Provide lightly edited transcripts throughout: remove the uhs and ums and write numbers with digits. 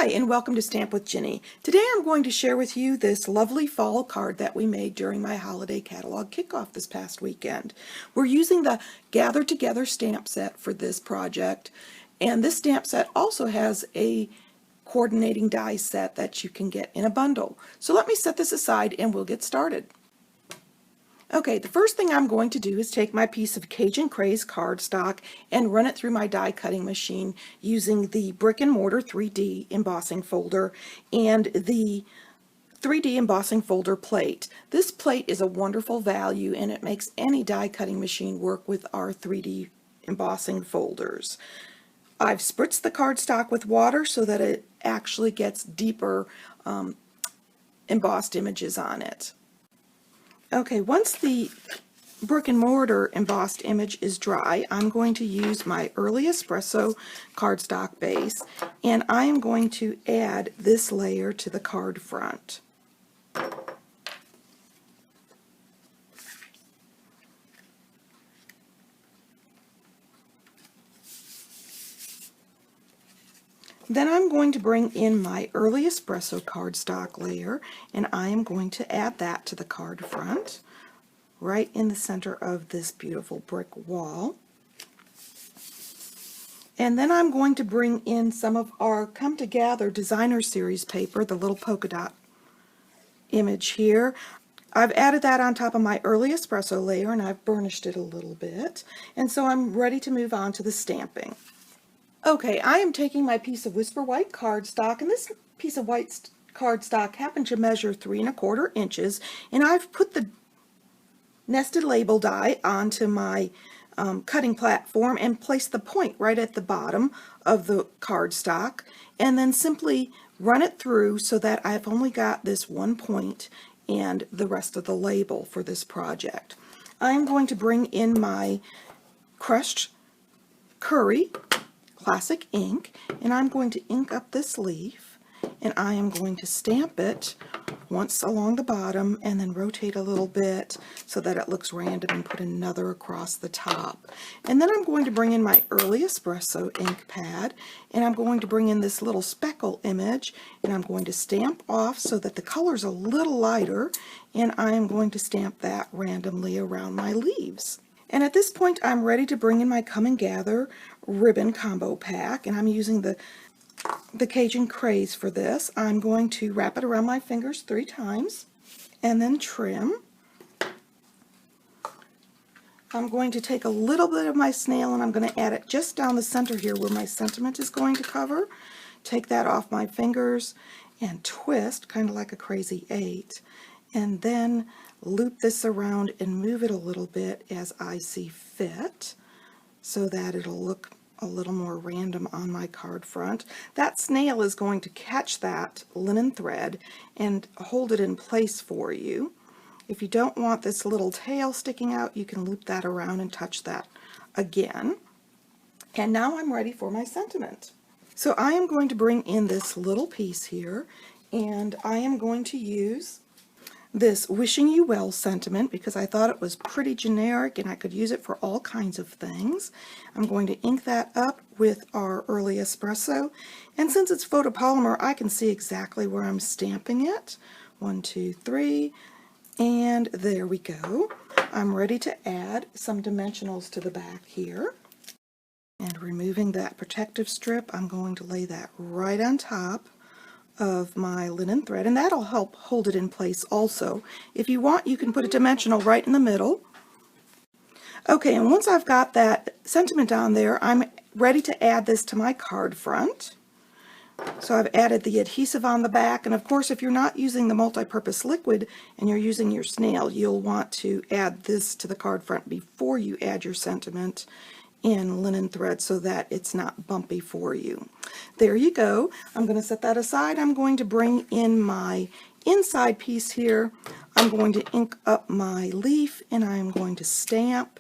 Hi, and welcome to Stamp with Ginny. Today I'm going to share with you this lovely fall card that we made during my holiday catalog kickoff this past weekend. We're using the Gather Together stamp set for this project, and this stamp set also has a coordinating die set that you can get in a bundle. So let me set this aside and we'll get started. Okay, the first thing I'm going to do is take my piece of Cajun Craze cardstock and run it through my die cutting machine using the Brick and Mortar 3D embossing folder and the 3D embossing folder plate. This plate is a wonderful value and it makes any die cutting machine work with our 3D embossing folders. I've spritzed the cardstock with water so that it actually gets deeper embossed images on it. Okay, once the brick and mortar embossed image is dry, I'm going to use my Early Espresso cardstock base, and I am going to add this layer to the card front. Then I'm going to bring in my Early Espresso cardstock layer, and I am going to add that to the card front, right in the center of this beautiful brick wall. And then I'm going to bring in some of our Come Together Designer Series paper, the little polka dot image here. I've added that on top of my Early Espresso layer, and I've burnished it a little bit. And so I'm ready to move on to the stamping. Okay, I am taking my piece of Whisper White cardstock, and this piece of white cardstock happened to measure 3 1/4 inches, and I've put the nested label die onto my cutting platform and placed the point right at the bottom of the cardstock, and then simply run it through so that I've only got this one point and the rest of the label for this project. I'm going to bring in my crushed Curry Classic ink, and I'm going to ink up this leaf, and I am going to stamp it once along the bottom and then rotate a little bit so that it looks random and put another across the top. And then I'm going to bring in my Early Espresso ink pad, and I'm going to bring in this little speckle image, and I'm going to stamp off so that the color's a little lighter, and I am going to stamp that randomly around my leaves. And at this point I'm ready to bring in my Come and Gather ribbon combo pack, and I'm using the Cajun Craze for this. I'm going to wrap it around my fingers 3 times and then trim. I'm going to take a little bit of my snail and I'm going to add it just down the center here where my sentiment is going to cover. Take that off my fingers and twist, kind of like a crazy 8. And then loop this around and move it a little bit as I see fit so that it'll look a little more random on my card front. That snail is going to catch that linen thread and hold it in place for you. If you don't want this little tail sticking out, you can loop that around and touch that again. And now I'm ready for my sentiment. So I am going to bring in this little piece here, and I am going to use this Wishing You Well sentiment because I thought it was pretty generic and I could use it for all kinds of things. I'm going to ink that up with our Early Espresso, and since it's photopolymer I can see exactly where I'm stamping it. 1, 2, 3, and there we go. I'm ready to add some dimensionals to the back here. And removing that protective strip, I'm going to lay that right on top of my linen thread, and that'll help hold it in place also. If you want, you can put a dimensional right in the middle. Okay, and once I've got that sentiment on there, I'm ready to add this to my card front. So I've added the adhesive on the back, and of course if you're not using the multi-purpose liquid and you're using your snail, you'll want to add this to the card front before you add your sentiment in linen thread so that it's not bumpy for you. There you go. I'm going to set that aside. I'm going to bring in my inside piece here. I'm going to ink up my leaf and I'm going to stamp.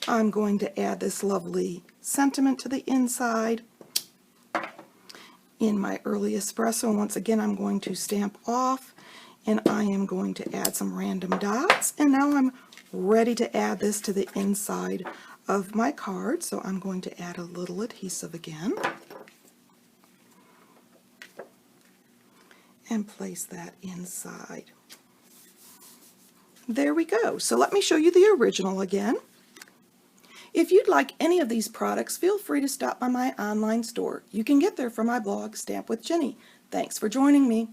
I'm going to add this lovely sentiment to the inside in my Early Espresso. And once again I'm going to stamp off, and I am going to add some random dots, and now I'm ready to add this to the inside of my card. So I'm going to add a little adhesive again. and place that inside. There we go. So let me show you the original again. If you'd like any of these products, feel free to stop by my online store. You can get there from my blog, Stamp with Jini. Thanks for joining me.